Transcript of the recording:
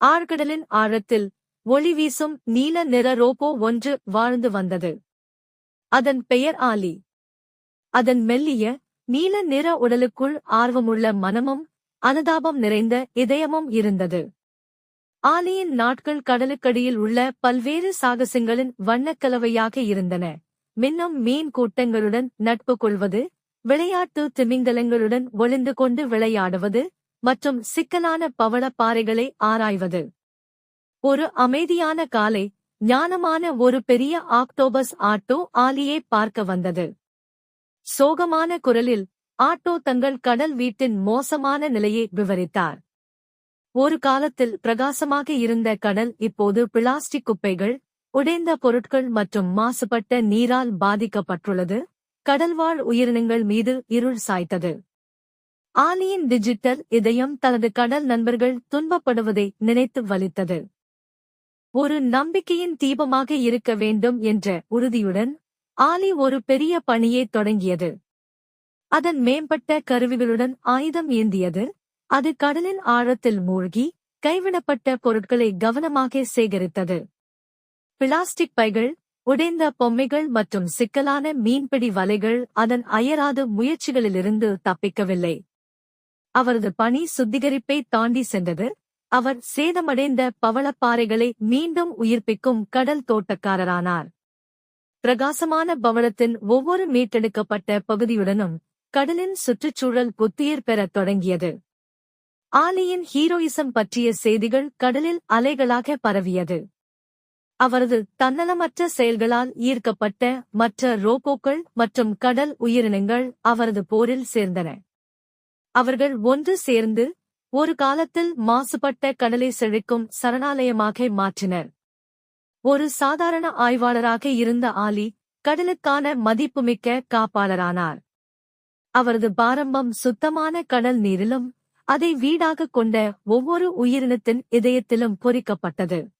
ஆழ்கடலின் ஆழத்தில் ஒளி வீசும் நீல நிற ரோபோ ஒன்று வாழ்ந்து வந்தது. அதன் பெயர் ஆலி. அதன் மெல்லிய நீல நிற உடலுக்குள் ஆர்வமுள்ள மனமும் அனுதாபம் நிறைந்த இதயமும் இருந்தது. ஆலியின் நாட்கள் கடலுக்கடியில் உள்ள பல்வேறு சாகசங்களின் வண்ணக்கலவையாக இருந்தன. மின்னும் மீன் கூட்டங்களுடன் நட்பு கொள்வது, விளையாட்டு திமிங்கலங்களுடன் ஒளிந்து கொண்டு விளையாடுவது மற்றும் சிக்கலான பவளப் பாறைகளை ஆராய்வது. ஒரு அமைதியான காலை, ஞானமான ஒரு பெரிய ஆக்டோபஸ் ஆட்டோ ஆலியை பார்க்க வந்தது. சோகமான குரலில் ஆட்டோ தங்கள் கடல் வீட்டின் மோசமான நிலையை விவரித்தார். ஒரு காலத்தில் பிரகாசமாக இருந்த கடல் இப்போது பிளாஸ்டிக் குப்பைகள், உடைந்த பொருட்கள் மற்றும் மாசுபட்ட நீரால் பாதிக்கப்பட்டுள்ளது. கடல்வாழ் உயிரினங்கள் மீது இருள் சாய்த்தது. ஆலியின் டிஜிட்டல் இதயம் தனது கடல் நண்பர்கள் துன்பப்படுவதை நினைத்து வலித்தது. ஒரு நம்பிக்கையின் தீபமாக இருக்க வேண்டும் என்ற உறுதியுடன் ஆலி ஒரு பெரிய பணியை தொடங்கியது. அதன் மேம்பட்ட கருவிகளுடன் ஆயுதம் ஏந்தியது. அது கடலின் ஆழத்தில் மூழ்கி கைவிடப்பட்ட பொருட்களை கவனமாக சேகரித்தது. பிளாஸ்டிக் பைகள், உடைந்த பொம்மைகள் மற்றும் சிக்கலான மீன்பிடி வலைகள் அதன் அயராத முயற்சிகளிலிருந்து தப்பிக்கவில்லை. அவரது பணி சுத்திகரிப்பை தாண்டி சென்றது. அவர் சேதமடைந்த பவளப்பாறைகளை மீண்டும் உயிர்ப்பிக்கும் கடல் தோட்டக்காரரானார். பிரகாசமான பவளத்தின் ஒவ்வொரு மீட்டெடுக்கப்பட்ட பகுதியுடனும் கடலின் சுற்றுச்சூழல் புத்துயிர் பெறத் தொடங்கியது. ஆலியின் ஹீரோயிசம் பற்றிய செய்திகள் கடலில் அலைகளாக பரவியது. அவரது தன்னலமற்ற செயல்களால் ஈர்க்கப்பட்ட மற்ற ரோபோக்கள் மற்றும் கடல் உயிரினங்கள் அவரது போரில் சேர்ந்தன. அவர்கள் ஒன்று சேர்ந்து ஒரு காலத்தில் மாசுபட்ட கடலை செழிக்கும் சரணாலயமாக மாற்றினர். ஒரு சாதாரண ஆய்வாளராக இருந்த ஆலி கடலுக்கான மதிப்புமிக்க காப்பாளரானார். அவரது பாரம்பம் சுத்தமான கடல் நீரிலும் அதை வீடாகக் கொண்ட ஒவ்வொரு உயிரினத்தின் இதயத்திலும் பொறிக்கப்பட்டது.